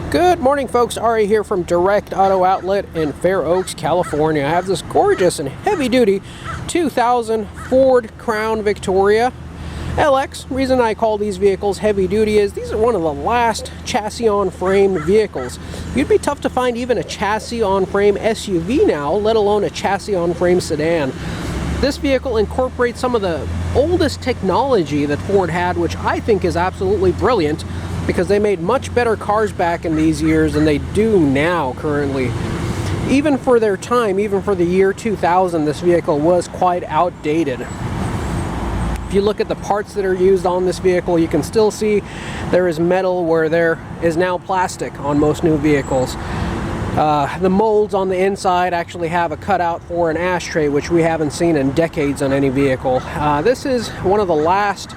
Good morning, folks. Ari here from Direct Auto Outlet in Fair Oaks, California. I have this gorgeous and heavy-duty 2000 Ford Crown Victoria LX. Reason I call these vehicles heavy-duty is these are one of the last chassis-on-frame vehicles. It'd be tough to find even a chassis-on-frame SUV now, let alone a chassis-on-frame sedan. This vehicle incorporates some of the oldest technology that Ford had, which I think is absolutely brilliant, because they made much better cars back in these years than they do now currently. Even for their time, even for the year 2000, this vehicle was quite outdated. If you look at the parts that are used on this vehicle, you can still see there is metal where there is now plastic on most new vehicles. The molds on the inside actually have a cutout for an ashtray, which we haven't seen in decades on any vehicle. This is one of the last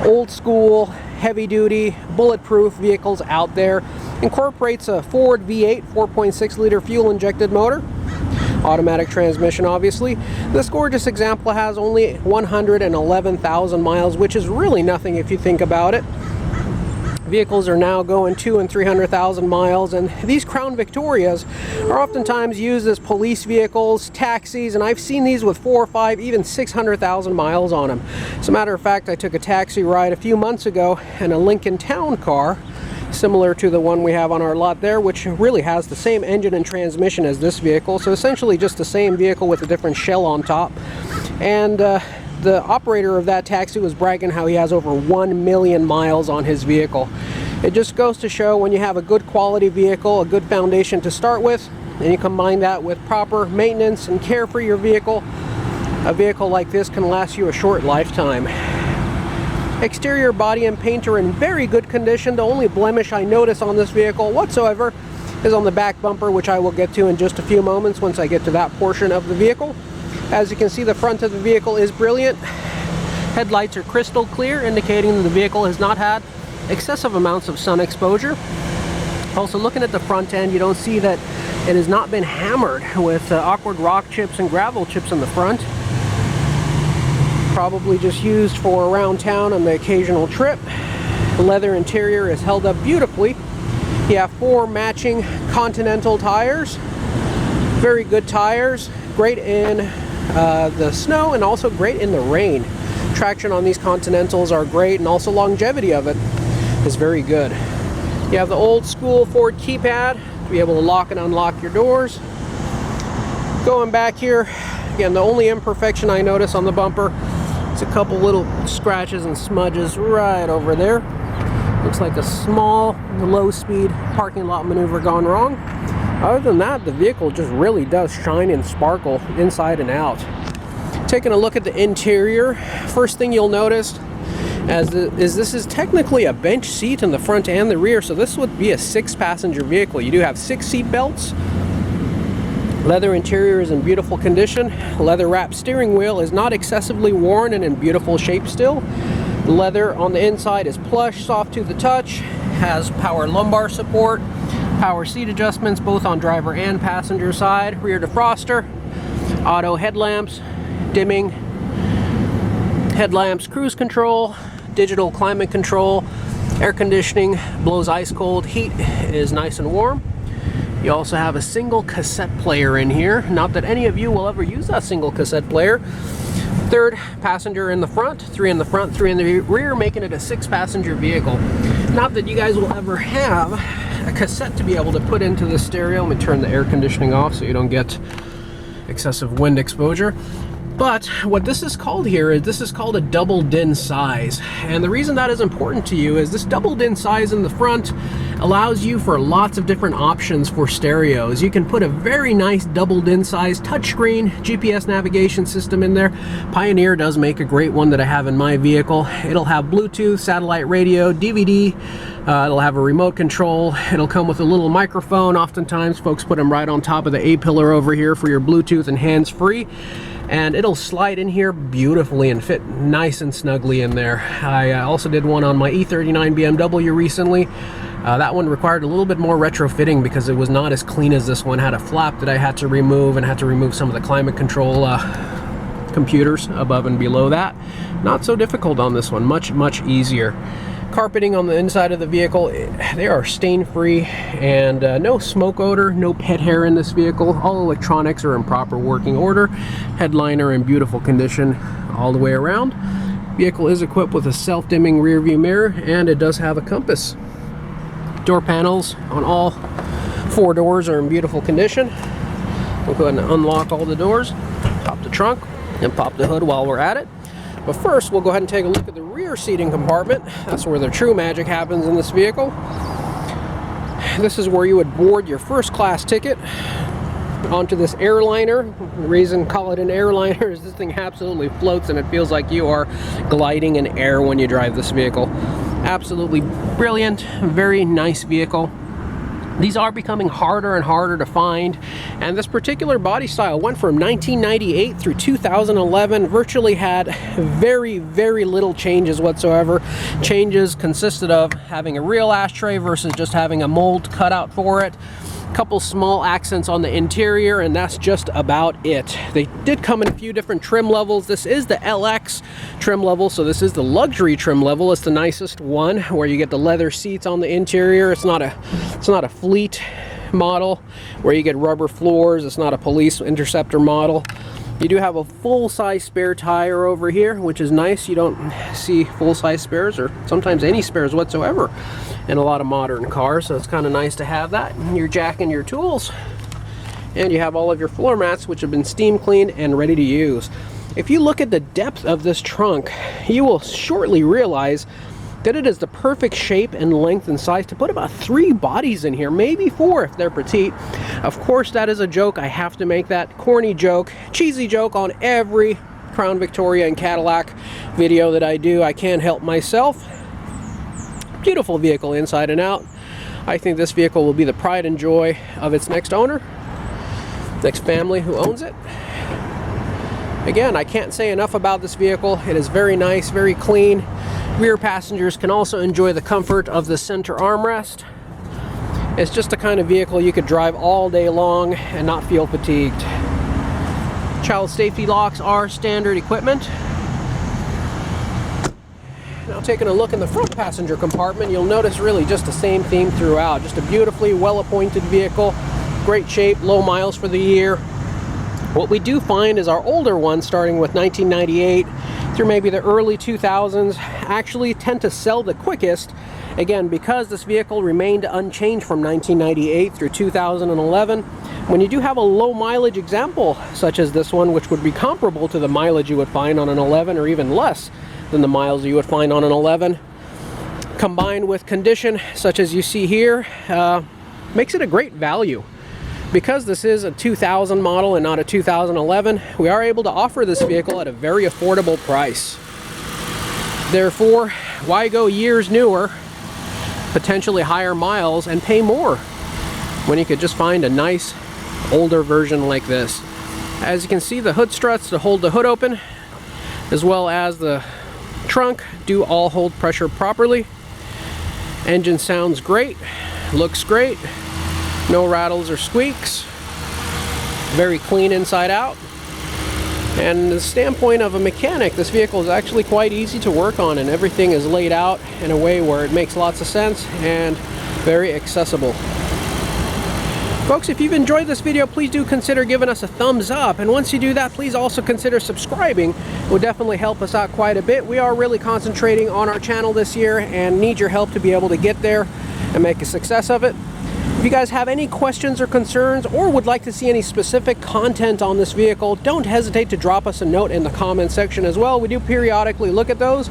old school heavy-duty bulletproof vehicles out there. Incorporates a Ford V8 4.6 liter fuel injected motor, automatic transmission obviously. This gorgeous example has only 111,000 miles, which is really nothing if you think about it. Vehicles are now going 200,000 and 300,000 miles, and these Crown Victorias are oftentimes used as police vehicles, taxis, and I've seen these with 4 or 5, even 600,000 miles on them. As a matter of fact, I took a taxi ride a few months ago in a Lincoln Town car, similar to the one we have on our lot there, which really has the same engine and transmission as this vehicle, so essentially just the same vehicle with a different shell on top. And the operator of that taxi was bragging how he has over 1 million miles on his vehicle. It just goes to show when you have a good quality vehicle, a good foundation to start with, and you combine that with proper maintenance and care for your vehicle, a vehicle like this can last you a short lifetime. Exterior body and paint are in very good condition. The only blemish I notice on this vehicle whatsoever is on the back bumper, which I will get to in just a few moments once I get to that portion of the vehicle. As you can see, the front of the vehicle is brilliant. Headlights are crystal clear, indicating that the vehicle has not had excessive amounts of sun exposure. Also, looking at the front end, you don't see that it has not been hammered with awkward rock chips and gravel chips in the front. Probably just used for around town on the occasional trip. The leather interior is held up beautifully. You have 4 matching Continental tires. Very good tires. Great in the snow and also great in the rain. Traction on these Continentals are great, and also longevity of it is very good. You have the old school Ford keypad to be able to lock and unlock your doors. Going back here, again, the only imperfection I notice on the bumper is a couple little scratches and smudges right over there. Looks like a small low-speed parking lot maneuver gone wrong. Other than that, the vehicle just really does shine and sparkle inside and out. Taking a look at the interior, first thing you'll notice is this is technically a bench seat in the front and the rear, so this would be a 6-passenger vehicle. You do have 6 seat belts. Leather interior is in beautiful condition. Leather wrapped steering wheel is not excessively worn and in beautiful shape still. The leather on the inside is plush, soft to the touch, has power lumbar support, power seat adjustments both on driver and passenger side, rear defroster, auto headlamps, dimming headlamps, cruise control, digital climate control, air conditioning blows ice cold, heat is nice and warm. You also have a single cassette player in here. Not that any of you will ever use that single cassette player. 3rd passenger in the front, 3 in the front, 3 in the rear, making it a 6-passenger vehicle. Not that you guys will ever have a cassette to be able to put into the stereo. Let me turn the air conditioning off so you don't get excessive wind exposure. But what this is called here is this is called a double DIN size. And the reason that is important to you is this double DIN size in the front allows you for lots of different options for stereos. You can put a very nice double DIN size touchscreen GPS navigation system in there. Pioneer does make a great one that I have in my vehicle. It'll have Bluetooth, satellite radio, DVD. It'll have a remote control. It'll come with a little microphone. Oftentimes folks put them right on top of the A-pillar over here for your Bluetooth and hands-free. And it'll slide in here beautifully and fit nice and snugly in there. I also did one on my E39 BMW recently. That one required a little bit more retrofitting because it was not as clean as this one. Had a flap that I had to remove, and had to remove some of the climate control computers above and below that. Not so difficult on this one, much easier. Carpeting on the inside of the vehicle, they are stain free, and no smoke odor, no pet hair in this vehicle. All electronics are in proper working order. Headliner in beautiful condition all the way around. Vehicle is equipped with a self-dimming rear view mirror, and it does have a compass. Door panels on all 4 doors are in beautiful condition. We'll go ahead and unlock all the doors, pop the trunk, and pop the hood while we're at it. But first, we'll go ahead and take a look at the rear seating compartment. That's where the true magic happens in this vehicle. This is where you would board your first class ticket onto this airliner. The reason I call it an airliner is this thing absolutely floats, and it feels like you are gliding in air when you drive this vehicle. Absolutely brilliant, very nice vehicle. These are becoming harder and harder to find, and this particular body style went from 1998 through 2011, virtually had very little changes whatsoever. Changes consisted of having a real ashtray versus just having a mold cut out for it. Couple small accents on the interior, and that's just about it. They did come in a few different trim levels. This is the LX trim level, so this is the luxury trim level. It's the nicest one, where you get the leather seats on the interior. It's not a fleet model where you get rubber floors. It's not a police interceptor model. You do have a full-size spare tire over here, which is nice. You don't see full-size spares, or sometimes any spares whatsoever, in a lot of modern cars, so it's kind of nice to have that. Your jack and your tools, and you have all of your floor mats, which have been steam cleaned and ready to use. If you look at the depth of this trunk, you will shortly realize that it is the perfect shape and length and size to put about 3 bodies in here, maybe 4 if they're petite. Of course, that is a joke. I have to make that corny joke, cheesy joke on every Crown Victoria and Cadillac video that I do. I can't help myself. Beautiful vehicle inside and out. I think this vehicle will be the pride and joy of its next owner, next family who owns it. Again, I can't say enough about this vehicle. It is very nice, very clean. Rear passengers can also enjoy the comfort of the center armrest. It's just the kind of vehicle you could drive all day long and not feel fatigued. Child safety locks are standard equipment. Now taking a look in the front passenger compartment, you'll notice really just the same theme throughout. Just a beautifully well-appointed vehicle, great shape, low miles for the year. What we do find is our older ones, starting with 1998 through maybe the early 2000s, actually tend to sell the quickest. Again, because this vehicle remained unchanged from 1998 through 2011. When you do have a low mileage example, such as this one, which would be comparable to the mileage you would find on an 11, or even less than the miles you would find on an 11, combined with condition such as you see here, makes it a great value. Because this is a 2000 model and not a 2011, we are able to offer this vehicle at a very affordable price. Therefore, why go years newer, potentially higher miles, and pay more when you could just find a nice older version like this? As you can see, the hood struts to hold the hood open, as well as the trunk, do all hold pressure properly. Engine sounds great, looks great. No rattles or squeaks. Very clean inside out. And the standpoint of a mechanic, this vehicle is actually quite easy to work on, and everything is laid out in a way where it makes lots of sense and very accessible. Folks, if you've enjoyed this video, please do consider giving us a thumbs up. And once you do that, please also consider subscribing. It will definitely help us out quite a bit. We are really concentrating on our channel this year and need your help to be able to get there and make a success of it. If you guys have any questions or concerns, or would like to see any specific content on this vehicle, don't hesitate to drop us a note in the comment section as well. We do periodically look at those,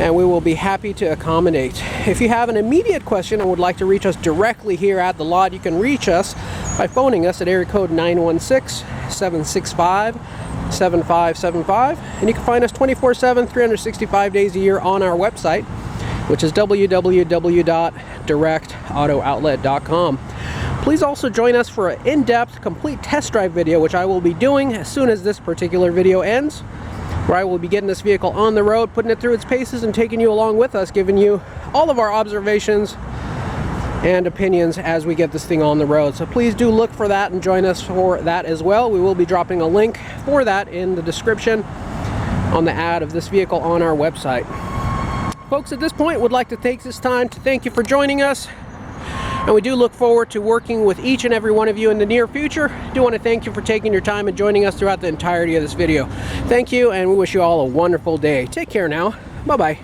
and we will be happy to accommodate. If you have an immediate question and would like to reach us directly here at the lot, you can reach us by phoning us at area code 916-765-7575, and you can find us 24/7, 365 days a year on our website, which is www.directautooutlet.com. Please also join us for an in-depth, complete test drive video, which I will be doing as soon as this particular video ends, where I will be getting this vehicle on the road, putting it through its paces, and taking you along with us, giving you all of our observations and opinions as we get this thing on the road. So please do look for that and join us for that as well. We will be dropping a link for that in the description on the ad of this vehicle on our website. folks, at this point, would like to take this time to thank you for joining us. And we do look forward to working with each and every one of you in the near future. I do want to thank you for taking your time and joining us throughout the entirety of this video. Thank you, and we wish you all a wonderful day. Take care now. Bye-bye.